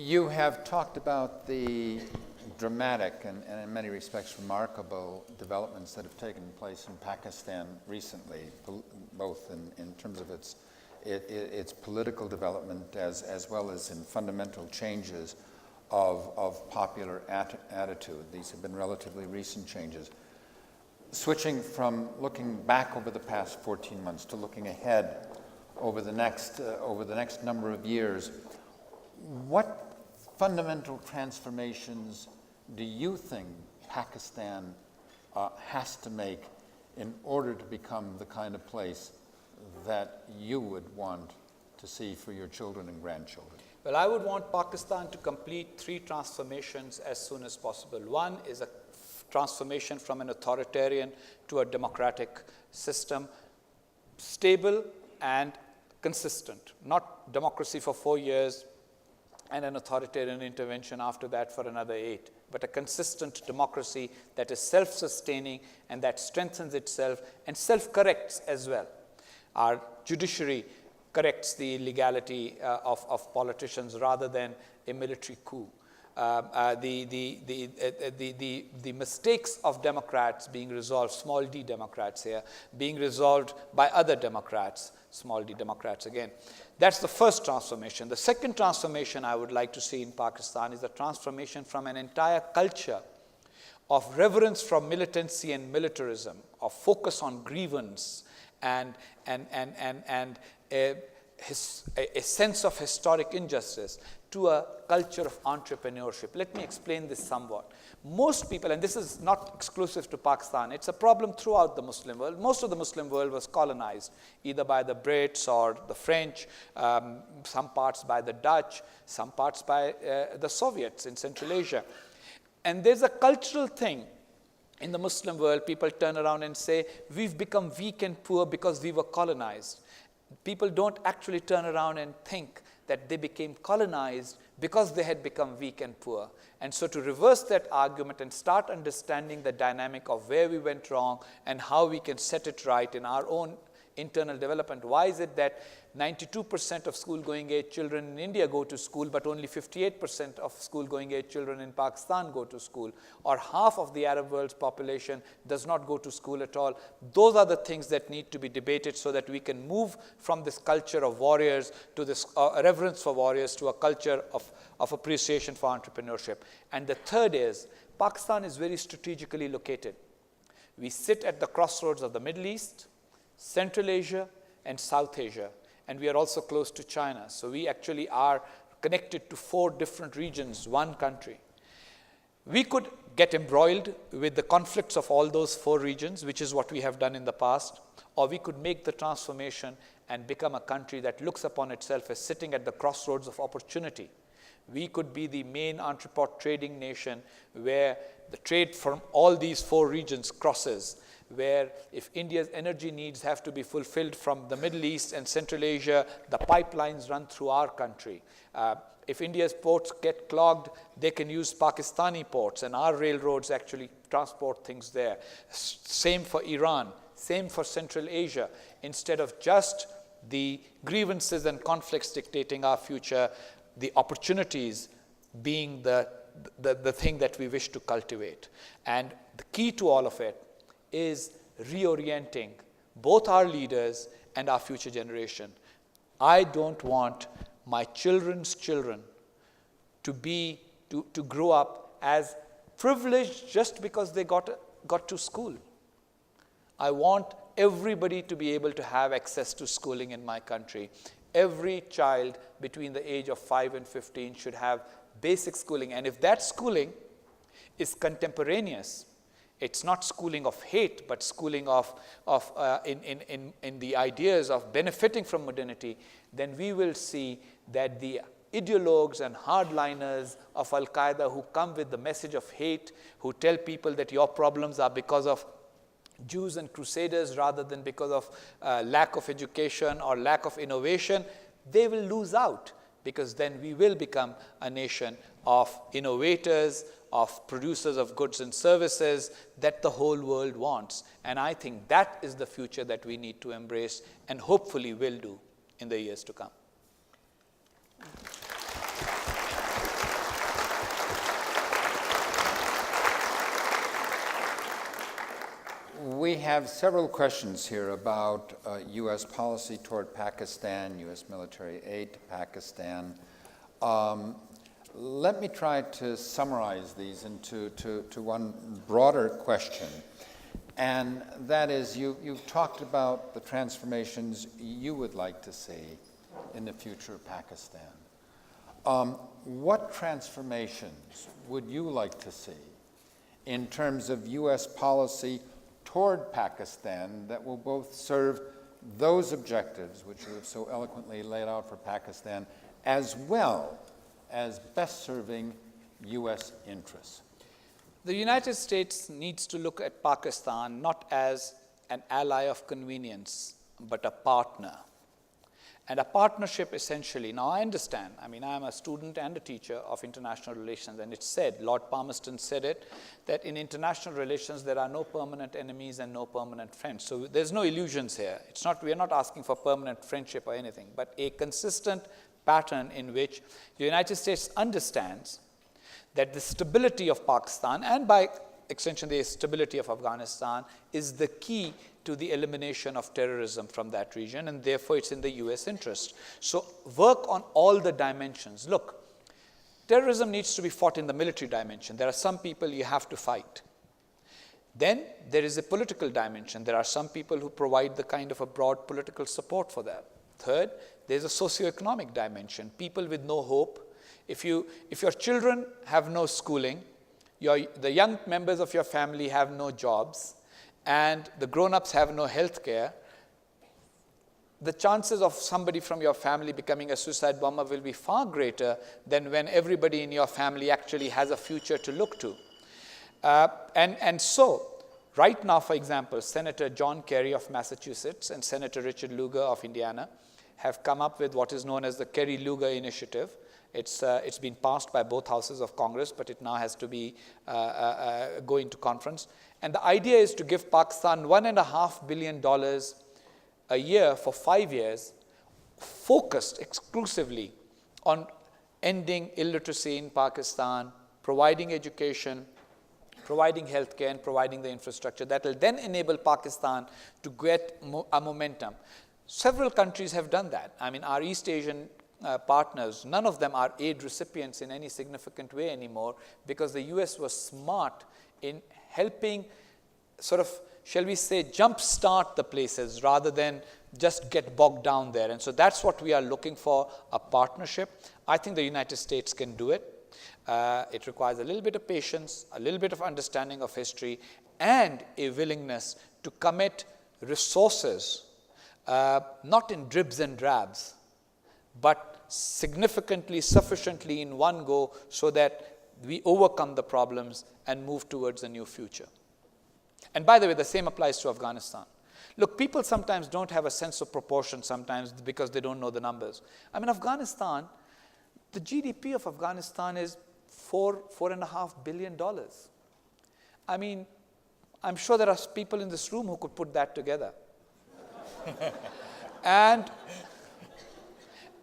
You have talked about the dramatic and in many respects remarkable developments that have taken place in Pakistan recently, both in terms of its political development as well as in fundamental changes of popular attitude. These have been relatively recent changes. Switching from looking back over the past 14 months to looking ahead over the next number of years, what fundamental transformations do you think Pakistan has to make in order to become the kind of place that you would want to see for your children and grandchildren? Well, I would want Pakistan to complete 3 transformations as soon as possible. One is a transformation from an authoritarian to a democratic system, stable and consistent, not democracy for 4 years and an authoritarian intervention after that for another 8, but a consistent democracy that is self-sustaining and that strengthens itself and self-corrects as well. Our judiciary corrects the illegality of politicians rather than a military coup. The mistakes of Democrats being resolved, small d Democrats here, being resolved by other Democrats, small d Democrats again. That's the first transformation. The second transformation I would like to see in Pakistan is the transformation from an entire culture of reverence from militancy and militarism, of focus on grievance and a sense of historic injustice, to a culture of entrepreneurship. Let me explain this somewhat. Most people, and this is not exclusive to Pakistan, it's a problem throughout the Muslim world. Most of the Muslim world was colonized, either by the Brits or the French, some parts by the Dutch, some parts by the Soviets in Central Asia. And there's a cultural thing in the Muslim world. People turn around and say, we've become weak and poor because we were colonized. People don't actually turn around and think that they became colonized because they had become weak and poor. And so to reverse that argument and start understanding the dynamic of where we went wrong and how we can set it right in our own internal development. Why is it that 92% of school-going age children in India go to school, but only 58% of school-going age children in Pakistan go to school, or half of the Arab world's population does not go to school at all? Those are the things that need to be debated so that we can move from this culture of warriors to this reverence for warriors to a culture of appreciation for entrepreneurship. And the third is, Pakistan is very strategically located. We sit at the crossroads of the Middle East, Central Asia, and South Asia. And we are also close to China. So we actually are connected to 4 different regions, one country. We could get embroiled with the conflicts of all those 4 regions, which is what we have done in the past, or we could make the transformation and become a country that looks upon itself as sitting at the crossroads of opportunity. We could be the main entrepot trading nation where the trade from all these 4 regions crosses, where if India's energy needs have to be fulfilled from the Middle East and Central Asia, the pipelines run through our country. If India's ports get clogged, they can use Pakistani ports, and our railroads actually transport things there. Same for Iran, same for Central Asia. Instead of just the grievances and conflicts dictating our future, the opportunities being the thing that we wish to cultivate. And the key to all of it is reorienting both our leaders and our future generation. I don't want my children's children to grow up as privileged just because they got to school. I want everybody to be able to have access to schooling in my country. Every child between the age of 5 and 15 should have basic schooling. And if that schooling is contemporaneous, it's not schooling of hate, but schooling in the ideas of benefiting from modernity, then we will see that the ideologues and hardliners of Al-Qaeda who come with the message of hate, who tell people that your problems are because of Jews and Crusaders rather than because of lack of education or lack of innovation, they will lose out, because then we will become a nation of innovators, of producers of goods and services that the whole world wants. And I think that is the future that we need to embrace and hopefully will do in the years to come. have several questions here about U.S. policy toward Pakistan, U.S. military aid to Pakistan. Let me try to summarize these into one broader question. And that is, you've talked about the transformations you would like to see in the future of Pakistan. What transformations would you like to see in terms of U.S. policy toward Pakistan that will both serve those objectives which you have so eloquently laid out for Pakistan, as well as best serving U.S. interests? The United States needs to look at Pakistan not as an ally of convenience, but a partner. And a partnership essentially, now I understand, I mean, I'm a student and a teacher of international relations, and it's said, Lord Palmerston said it, that in international relations there are no permanent enemies and no permanent friends. So there's no illusions here. It's not, we're not asking for permanent friendship or anything, but a consistent pattern in which the United States understands that the stability of Pakistan, and by extension the stability of Afghanistan, is the key to the elimination of terrorism from that region, and therefore it's in the US interest. So work on all the dimensions. Look, terrorism needs to be fought in the military dimension. There are some people you have to fight. Then there is a political dimension. There are some people who provide the kind of a broad political support for that. Third, there's a socioeconomic dimension. People with no hope. If your children have no schooling, the young members of your family have no jobs, and the grown-ups have no health care, the chances of somebody from your family becoming a suicide bomber will be far greater than when everybody in your family actually has a future to look to. And so, right now, for example, Senator John Kerry of Massachusetts and Senator Richard Lugar of Indiana have come up with what is known as the Kerry-Lugar Initiative. It's been passed by both houses of Congress, but it now has to be go into conference. And the idea is to give Pakistan $1.5 billion a year for 5 years, focused exclusively on ending illiteracy in Pakistan, providing education, providing healthcare, and providing the infrastructure that will then enable Pakistan to get a momentum. Several countries have done that. I mean, our East Asian partners, none of them are aid recipients in any significant way anymore, because the US was smart in helping sort of, shall we say, jumpstart the places rather than just get bogged down there. And so that's what we are looking for, a partnership. I think the United States can do it. It requires a little bit of patience, a little bit of understanding of history, and a willingness to commit resources, not in dribs and drabs, but significantly, sufficiently in one go, so that we overcome the problems and move towards a new future. And by the way, the same applies to Afghanistan. Look, people sometimes don't have a sense of proportion sometimes because they don't know the numbers. I mean, Afghanistan, the GDP of Afghanistan is $4.5 billion. I mean, I'm sure there are people in this room who could put that together.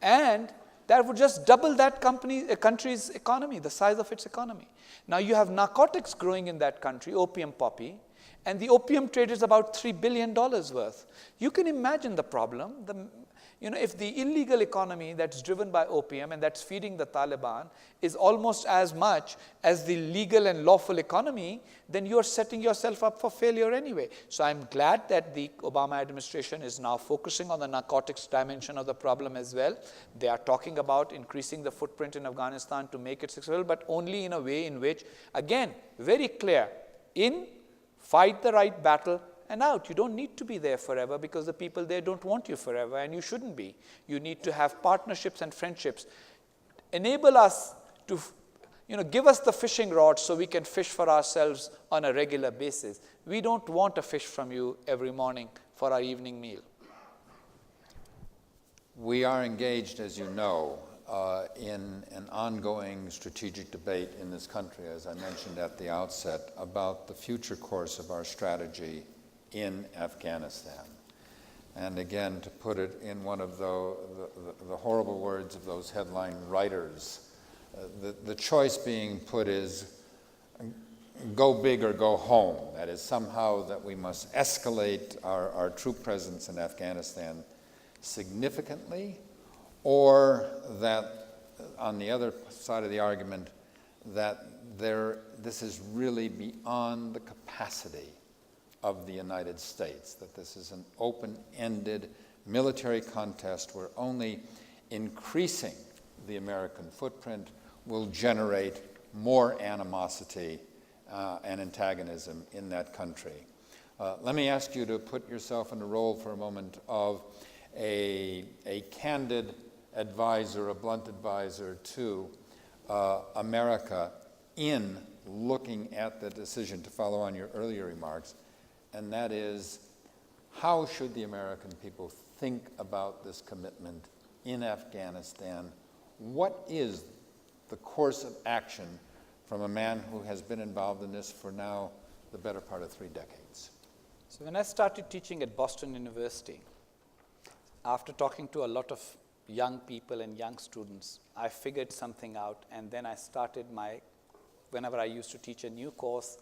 And that would just double that country's economy, the size of its economy. Now you have narcotics growing in that country, opium poppy, and the opium trade is about $3 billion worth. You can imagine the problem. If the illegal economy that's driven by opium and that's feeding the Taliban is almost as much as the legal and lawful economy, then you're setting yourself up for failure anyway. So I'm glad that the Obama administration is now focusing on the narcotics dimension of the problem as well. They are talking about increasing the footprint in Afghanistan to make it successful, but only in a way in which, again, very clear, fight the right battle, and out. You don't need to be there forever because the people there don't want you forever, and you shouldn't be. You need to have partnerships and friendships. Enable us to, give us the fishing rod so we can fish for ourselves on a regular basis. We don't want a fish from you every morning for our evening meal. We are engaged, as you know, in an ongoing strategic debate in this country, as I mentioned at the outset, about the future course of our strategy in Afghanistan. And again, to put it in one of the horrible words of those headline writers, the choice being put is go big or go home. That is, somehow that we must escalate our troop presence in Afghanistan significantly, or that, on the other side of the argument, that this is really beyond the capacity of the United States, that this is an open-ended military contest where only increasing the American footprint will generate more animosity and antagonism in that country. Let me ask you to put yourself in the role for a moment of a candid advisor, a blunt advisor to America in looking at the decision, to follow on your earlier remarks, and that is, how should the American people think about this commitment in Afghanistan? What is the course of action from a man who has been involved in this for now the better part of 3 decades? So when I started teaching at Boston University, after talking to a lot of young people and young students, I figured something out, and then I started whenever I used to teach a new course,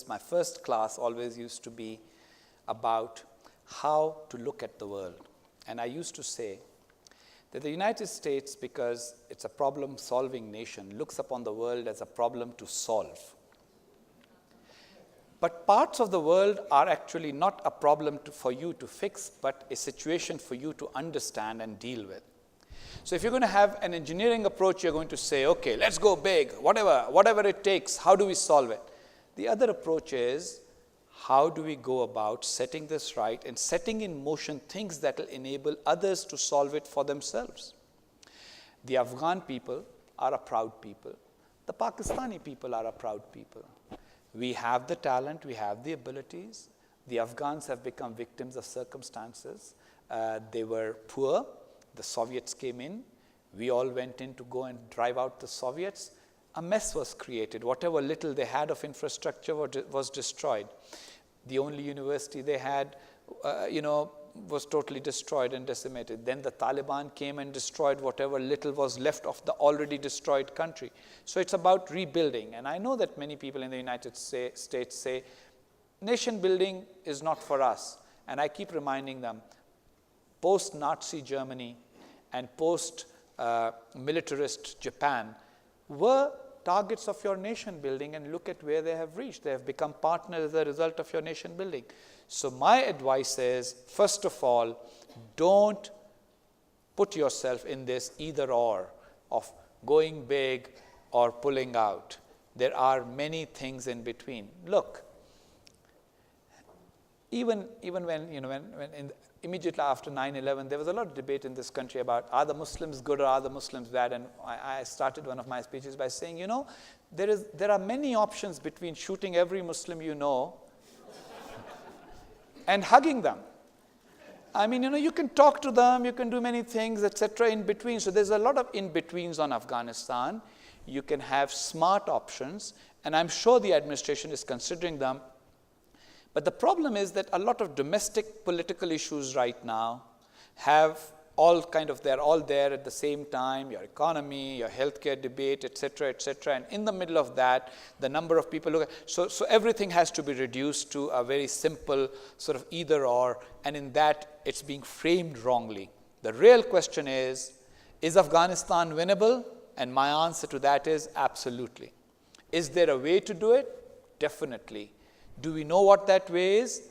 my first class always used to be about how to look at the world. And I used to say that the United States, because it's a problem-solving nation, looks upon the world as a problem to solve. But parts of the world are actually not a problem for you to fix, but a situation for you to understand and deal with. So if you're going to have an engineering approach, you're going to say, okay, let's go big, whatever it takes, how do we solve it? The other approach is, how do we go about setting this right and setting in motion things that will enable others to solve it for themselves? The Afghan people are a proud people. The Pakistani people are a proud people. We have the talent, we have the abilities. The Afghans have become victims of circumstances. They were poor. The Soviets came in. We all went in to go and drive out the Soviets. A mess was created. Whatever little they had of infrastructure was destroyed. The only university they had, was totally destroyed and decimated. Then the Taliban came and destroyed whatever little was left of the already destroyed country. So it's about rebuilding. And I know that many people in the United States say, nation building is not for us. And I keep reminding them, post-Nazi Germany and post-militarist Japan were targets of your nation building, and look at where they have reached. They have become partners as a result of your nation building. So my advice is, first of all, don't put yourself in this either or of going big or pulling out. There are many things in between. Look, even when immediately after 9/11, there was a lot of debate in this country about, are the Muslims good or are the Muslims bad? And I started one of my speeches by saying, there are many options between shooting every Muslim you know and hugging them. I mean, you can talk to them, you can do many things, etc. in between. So there's a lot of in-betweens on Afghanistan. You can have smart options, and I'm sure the administration is considering them. But the problem is that a lot of domestic political issues right now have they're all there at the same time, your economy, your healthcare debate, etc., etc. And in the middle of that, the number of people so everything has to be reduced to a very simple sort of either or, and in that it's being framed wrongly. The real question is Afghanistan winnable? And my answer to that is absolutely. Is there a way to do it? Definitely. Do we know what that way is?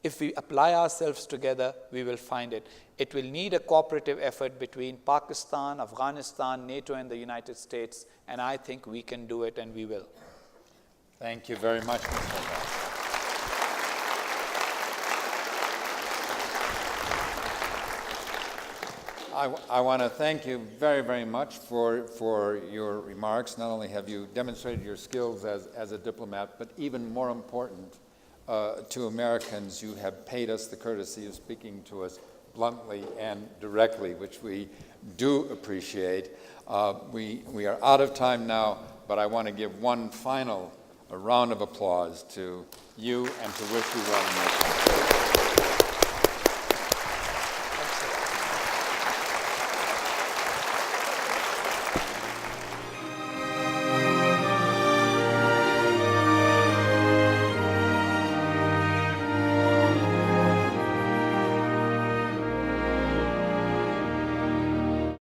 If we apply ourselves together, we will find it. It will need a cooperative effort between Pakistan, Afghanistan, NATO, and the United States, and I think we can do it, and we will. Thank you very much, Mr. Abbas. I want to thank you very, very much for your remarks. Not only have you demonstrated your skills as a diplomat, but even more important to Americans, you have paid us the courtesy of speaking to us bluntly and directly, which we do appreciate. We are out of time now, but I want to give one final round of applause to you and to wish you well in your country.